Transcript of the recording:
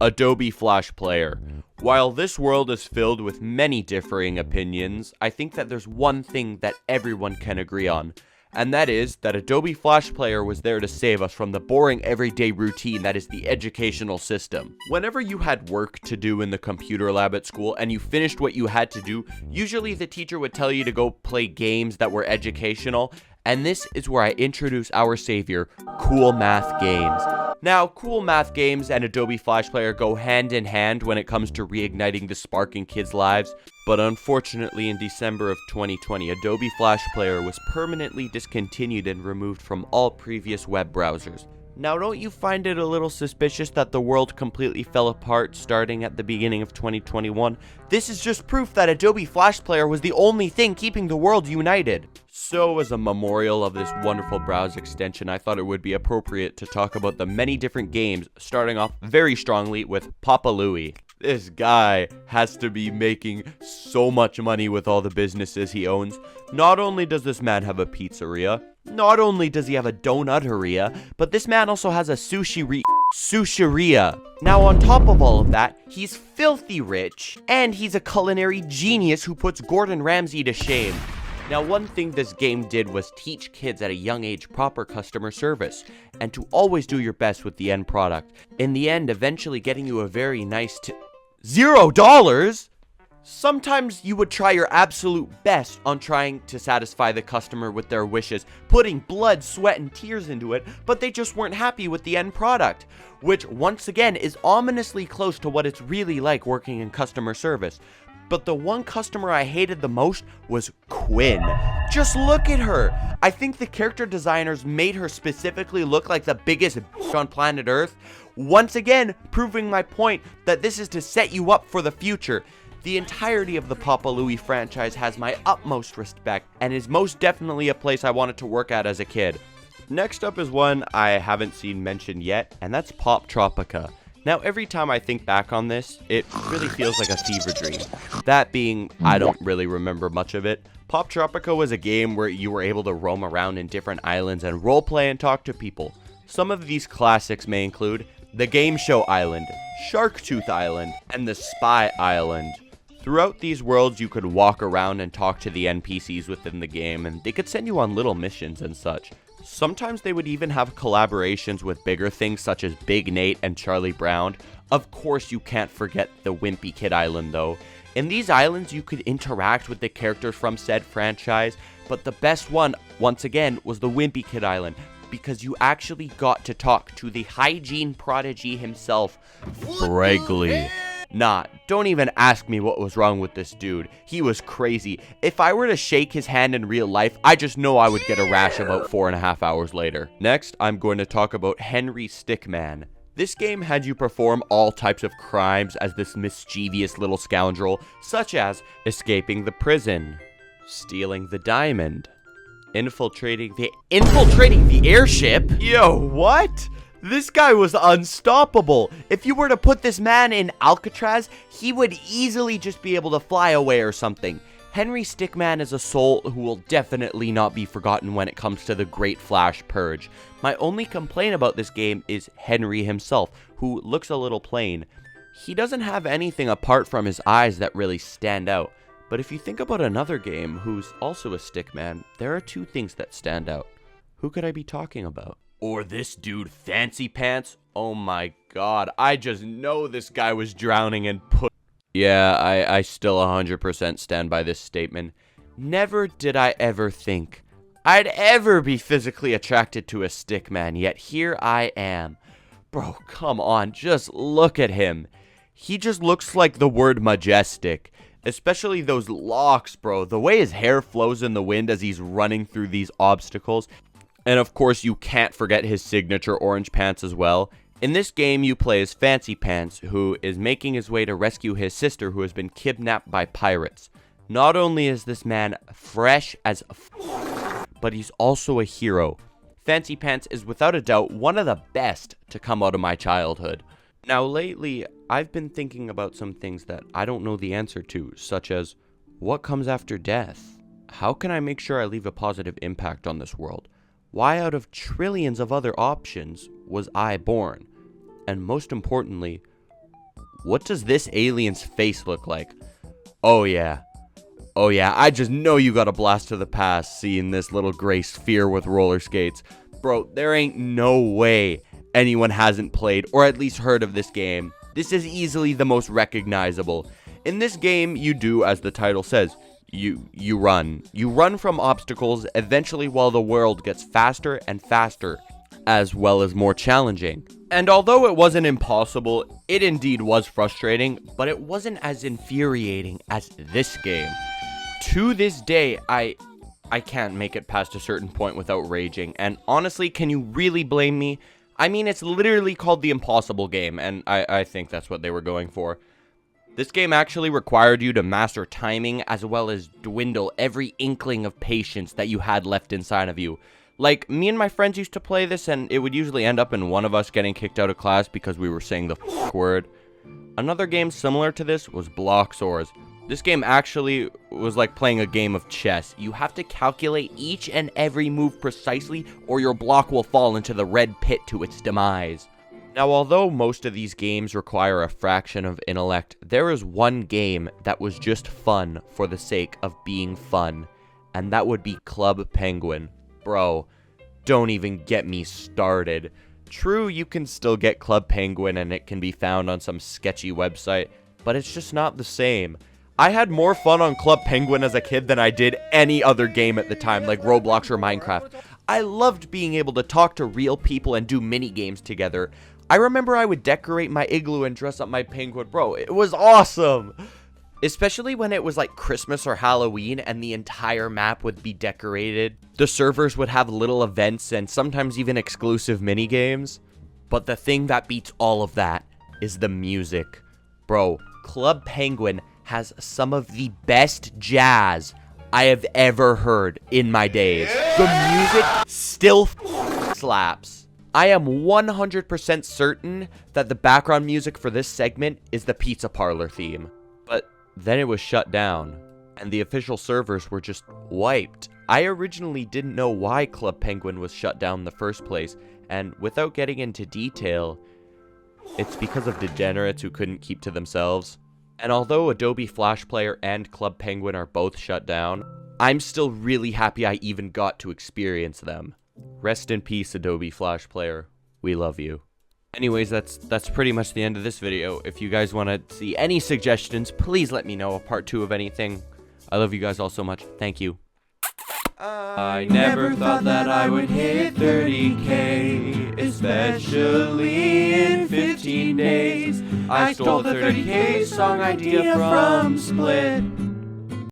Adobe Flash Player. While this world is filled with many differing opinions, I think that there's one thing that everyone can agree on, and that is that Adobe Flash Player was there to save us from the boring everyday routine that is the educational system. Whenever you had work to do in the computer lab at school and you finished what you had to do, usually the teacher would tell you to go play games that were educational, and this is where I introduce our savior, Cool Math Games. Now, Cool Math Games and Adobe Flash Player go hand in hand when it comes to reigniting the spark in kids' lives, but unfortunately in December of 2020, Adobe Flash Player was permanently discontinued and removed from all previous web browsers. Now, don't you find it a little suspicious that the world completely fell apart starting at the beginning of 2021? This is just proof that Adobe Flash Player was the only thing keeping the world united. So, as a memorial of this wonderful browser extension, I thought it would be appropriate to talk about the many different games, starting off very strongly with Papa Louie. This guy has to be making so much money with all the businesses he owns. Not only does this man have a pizzeria, not only does he have a donuteria, but this man also has a sushiria. Now, on top of all of that, he's filthy rich, and he's a culinary genius who puts Gordon Ramsay to shame. Now, one thing this game did was teach kids at a young age proper customer service, and to always do your best with the end product. In the end, eventually getting you a very nice $0? Sometimes you would try your absolute best on trying to satisfy the customer with their wishes, putting blood, sweat, and tears into it, but they just weren't happy with the end product, which once again is ominously close to what it's really like working in customer service. But the one customer I hated the most was Quinn. Just look at her. I think the character designers made her specifically look like the biggest bitch on planet Earth. Once again, proving my point that this is to set you up for the future. The entirety of the Papa Louie franchise has my utmost respect and is most definitely a place I wanted to work at as a kid. Next up is one I haven't seen mentioned yet, and that's Poptropica. Now, every time I think back on this, it really feels like a fever dream. That being, I don't really remember much of it. Poptropica was a game where you were able to roam around in different islands and roleplay and talk to people. Some of these classics may include the Game Show Island, Sharktooth Island, and the Spy Island. Throughout these worlds, you could walk around and talk to the NPCs within the game, and they could send you on little missions and such. Sometimes they would even have collaborations with bigger things such as Big Nate and Charlie Brown. Of course, you can't forget the Wimpy Kid Island though. In these islands, you could interact with the characters from said franchise, but the best one, once again, was the Wimpy Kid Island, because you actually got to talk to the hygiene prodigy himself, Fragley. Nah, don't even ask me what was wrong with this dude. He was crazy. If I were to shake his hand in real life, I just know I would get a rash about 4.5 hours later. Next, I'm going to talk about Henry Stickman. This game had you perform all types of crimes as this mischievous little scoundrel, such as escaping the prison, stealing the diamond, infiltrating the airship. Yo, what? This guy was unstoppable. If you were to put this man in Alcatraz, he would easily just be able to fly away or something. Henry Stickman is a soul who will definitely not be forgotten when it comes to the Great Flash Purge. My only complaint about this game is Henry himself, who looks a little plain. He doesn't have anything apart from his eyes that really stand out. But if you think about another game who's also a Stickman, there are two things that stand out. Who could I be talking about? Or this dude, Fancy Pants. Oh my god, I just know this guy was drowning in Yeah, I still 100% stand by this statement. Never did I ever think I'd ever be physically attracted to a Stickman, yet here I am. Bro, come on, just look at him. He just looks like the word majestic. Especially those locks, bro. The way his hair flows in the wind as he's running through these obstacles. And of course, you can't forget his signature orange pants as well. In this game, you play as Fancy Pants, who is making his way to rescue his sister who has been kidnapped by pirates. Not only is this man fresh as but he's also a hero. Fancy Pants is without a doubt one of the best to come out of my childhood. Now lately, I've been thinking about some things that I don't know the answer to, such as, what comes after death? How can I make sure I leave a positive impact on this world? Why out of trillions of other options was I born? And most importantly, what does this alien's face look like? Oh yeah, I just know you got a blast to the past seeing this little gray sphere with roller skates. Bro, there ain't no way anyone hasn't played or at least heard of this game. This is easily the most recognizable. In this game, you do as the title says. You run. You run from obstacles, eventually while the world gets faster and faster, as well as more challenging. And although it wasn't impossible, it indeed was frustrating, but it wasn't as infuriating as this game. To this day, I can't make it past a certain point without raging, and honestly, can you really blame me? I mean, it's literally called the impossible game, and I think that's what they were going for. This game actually required you to master timing as well as dwindle every inkling of patience that you had left inside of you. Like, me and my friends used to play this, and it would usually end up in one of us getting kicked out of class because we were saying the f word. Another game similar to this was Bloxorz. This game actually was like playing a game of chess. You have to calculate each and every move precisely, or your block will fall into the red pit to its demise. Now, although most of these games require a fraction of intellect, there is one game that was just fun for the sake of being fun, and that would be Club Penguin. Bro, don't even get me started. True, you can still get Club Penguin and it can be found on some sketchy website, but it's just not the same. I had more fun on Club Penguin as a kid than I did any other game at the time, like Roblox or Minecraft. I loved being able to talk to real people and do mini games together. I remember I would decorate my igloo and dress up my penguin. Bro, it was awesome. Especially when it was like Christmas or Halloween and the entire map would be decorated. The servers would have little events and sometimes even exclusive mini games. But the thing that beats all of that is the music. Bro, Club Penguin has some of the best jazz I have ever heard in my days. The music still slaps. I am 100% certain that the background music for this segment is the pizza parlor theme. But then it was shut down, and the official servers were just wiped. I originally didn't know why Club Penguin was shut down in the first place, and without getting into detail, it's because of degenerates who couldn't keep to themselves. And although Adobe Flash Player and Club Penguin are both shut down, I'm still really happy I even got to experience them. Rest in peace, Adobe Flash Player. We love you. Anyways, that's pretty much the end of this video. If you guys want to see any suggestions, please let me know a part 2 of anything. I love you guys all so much. Thank you. I never thought that I would hit 30K, especially in 15 days. I stole the 30K song idea from Split.